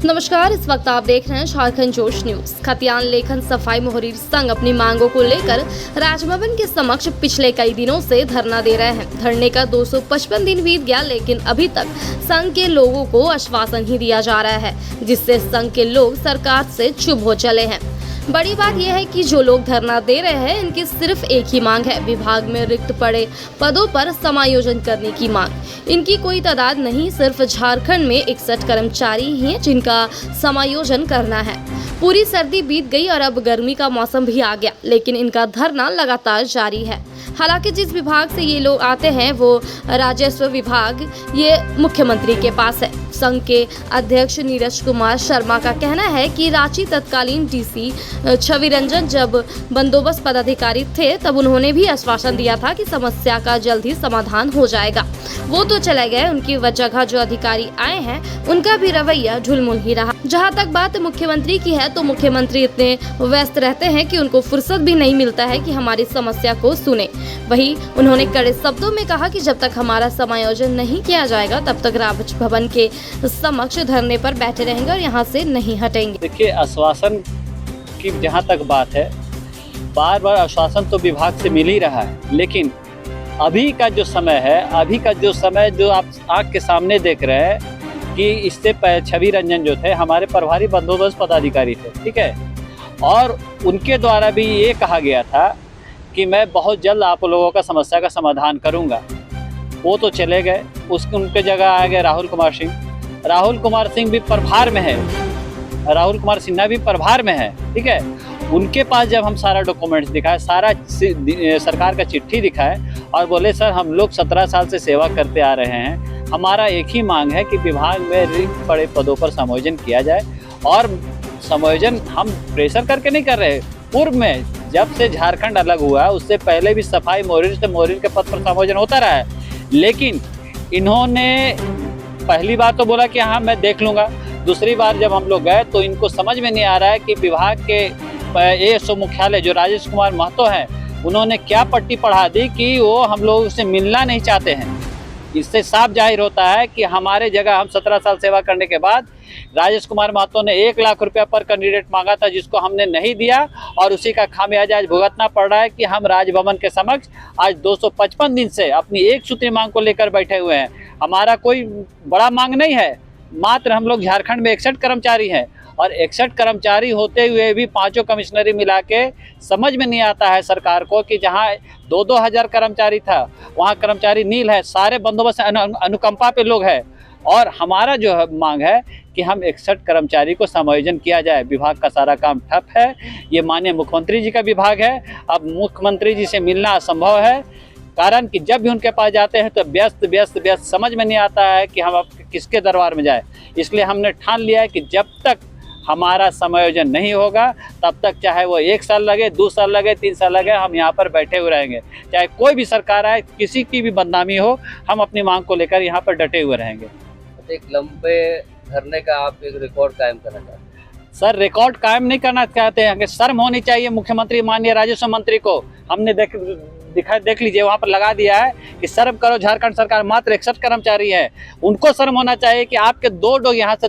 नमस्कार, इस वक्त आप देख रहे हैं झारखंड जोश न्यूज। खतियान लेखन सफाई मोहरीर संघ अपनी मांगों को लेकर राजभवन के समक्ष पिछले कई दिनों से धरना दे रहे हैं। धरने का 255 दिन बीत गया, लेकिन अभी तक संघ के लोगों को आश्वासन ही दिया जा रहा है, जिससे संघ के लोग सरकार से चुप हो चले हैं। बड़ी बात यह है कि जो लोग धरना दे रहे हैं, इनकी सिर्फ एक ही मांग है, विभाग में रिक्त पड़े पदों पर समायोजन करने की मांग। इनकी कोई तादाद नहीं, सिर्फ झारखंड में 61 कर्मचारी ही हैं जिनका समायोजन करना है। पूरी सर्दी बीत गई और अब गर्मी का मौसम भी आ गया, लेकिन इनका धरना लगातार जारी है। हालांकि जिस विभाग से ये लोग आते हैं वो राजस्व विभाग, ये मुख्यमंत्री के पास है। संघ के अध्यक्ष नीरज कुमार शर्मा का कहना है कि रांची तत्कालीन डीसी छवि रंजन जब बंदोबस्त पदाधिकारी थे, तब उन्होंने भी आश्वासन दिया था कि समस्या का जल्द ही समाधान हो जाएगा। वो तो चले गए, उनकी जगह जो अधिकारी आए हैं उनका भी रवैया ढुलमुल ही रहा। जहाँ तक बात मुख्यमंत्री की है, तो मुख्यमंत्री इतने व्यस्त रहते हैं कि उनको फुर्सत भी नहीं मिलता है कि हमारी समस्या को सुने। वहीं उन्होंने कड़े शब्दों में कहा कि जब तक हमारा समायोजन नहीं किया जाएगा, तब तक राजभवन के समक्ष धरने पर बैठे रहेंगे और यहाँ से नहीं हटेंगे। देखिए, आश्वासन की जहाँ तक बात है, बार बार आश्वासन तो विभाग से मिल ही रहा है, लेकिन अभी का जो समय जो आप आँख के सामने देख रहे हैं कि इससे छवि रंजन जो थे हमारे प्रभारी बंदोबस्त पदाधिकारी थे, ठीक है, और उनके द्वारा भी ये कहा गया था कि मैं बहुत जल्द आप लोगों का समस्या का समाधान करूंगा। वो तो चले गए, उनके जगह आ गए राहुल कुमार सिंह भी प्रभार में है, राहुल कुमार सिन्हा भी प्रभार में है, ठीक है। उनके पास जब हम सारा डॉक्यूमेंट्स दिखाए, सारा सरकार का चिट्ठी दिखाए और बोले सर हम लोग 17 साल से सेवा करते आ रहे हैं, हमारा एक ही मांग है कि विभाग में रिक्त पड़े पदों पर समायोजन किया जाए। और समायोजन हम प्रेशर करके नहीं कर रहे, पूर्व में जब से झारखंड अलग हुआ उससे पहले भी सफाई मोहरीर से मोहरीर के पद पर समायोजन होता रहा है, लेकिन इन्होंने पहली बार तो बोला कि हाँ मैं देख लूँगा। दूसरी बार जब हम लोग गए तो इनको समझ में नहीं आ रहा है कि विभाग के एएसओ मुख्यालय जो राजेश कुमार महतो हैं, उन्होंने क्या पट्टी पढ़ा दी कि वो हम लोग से मिलना नहीं चाहते हैं। इससे साफ जाहिर होता है कि हमारे जगह हम 17 साल सेवा करने के बाद राजेश कुमार महतो ने 1 लाख रुपया पर कैंडिडेट मांगा था, जिसको हमने नहीं दिया, और उसी का खामियाजा आज भुगतना पड़ रहा है कि हम राजभवन के समक्ष आज 255 दिन से अपनी एक सूत्री मांग को लेकर बैठे हुए हैं। हमारा कोई बड़ा मांग नहीं है, मात्र हम लोग झारखंड में 61 कर्मचारी हैं, और 61 कर्मचारी होते हुए भी 5 कमिश्नरी मिला के समझ में नहीं आता है सरकार को कि जहाँ 2-2 हज़ार कर्मचारी था वहाँ कर्मचारी नील है, सारे बंदोबस्त अनुकंपा पे लोग हैं। और हमारा जो मांग है कि हम 61 कर्मचारी को समायोजन किया जाए। विभाग का सारा काम ठप है, ये माननीय मुख्यमंत्री जी का विभाग है। अब मुख्यमंत्री जी से मिलना असंभव है, कारण कि जब भी उनके पास जाते हैं तो व्यस्त समझ में नहीं आता है कि हम अब किसके दरबार में जाए। इसलिए हमने ठान लिया है कि जब तक हमारा समायोजन नहीं होगा, तब तक चाहे वो 1 साल लगे, 2 साल लगे, 3 साल लगे, हम यहाँ पर बैठे हुए रहेंगे। चाहे कोई भी सरकार आए, किसी की भी बदनामी हो, हम अपनी मांग को लेकर यहाँ पर डटे हुए रहेंगे। एक लंबे धरने का आप एक रिकॉर्ड कायम करना चाहते हैं? सर, रिकॉर्ड कायम नहीं करना चाहते हैं कि शर्म होनी चाहिए मुख्यमंत्री माननीय राजस्व मंत्री को। हमने देख लीजिए, वहाँ पर लगा दिया है कि शर्म करो झारखंड सरकार, मात्र 61 कर्मचारी है। उनको शर्म होना चाहिए कि आपके 2 यहाँ से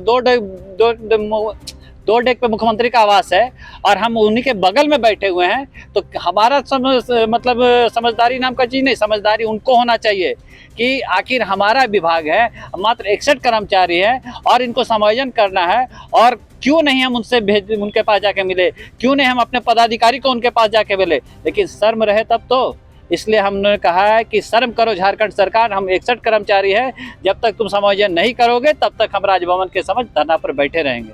2 डेक पे मुख्यमंत्री का आवास है और हम उन्हीं के बगल में बैठे हुए हैं। तो हमारा समझदारी नाम का चीज़ नहीं, समझदारी उनको होना चाहिए कि आखिर हमारा विभाग है, मात्र 61 कर्मचारी है और इनको समायोजन करना है। और क्यों नहीं हम उनके पास जाके मिले, क्यों नहीं हम अपने पदाधिकारी को उनके पास जाके मिले, लेकिन शर्म रहे तब तो। इसलिए हमने कहा है कि शर्म करो झारखंड सरकार, हम 61 कर्मचारी है, जब तक तुम समायोजन नहीं करोगे तब तक हम राजभवन के समक्ष धरना पर बैठे रहेंगे।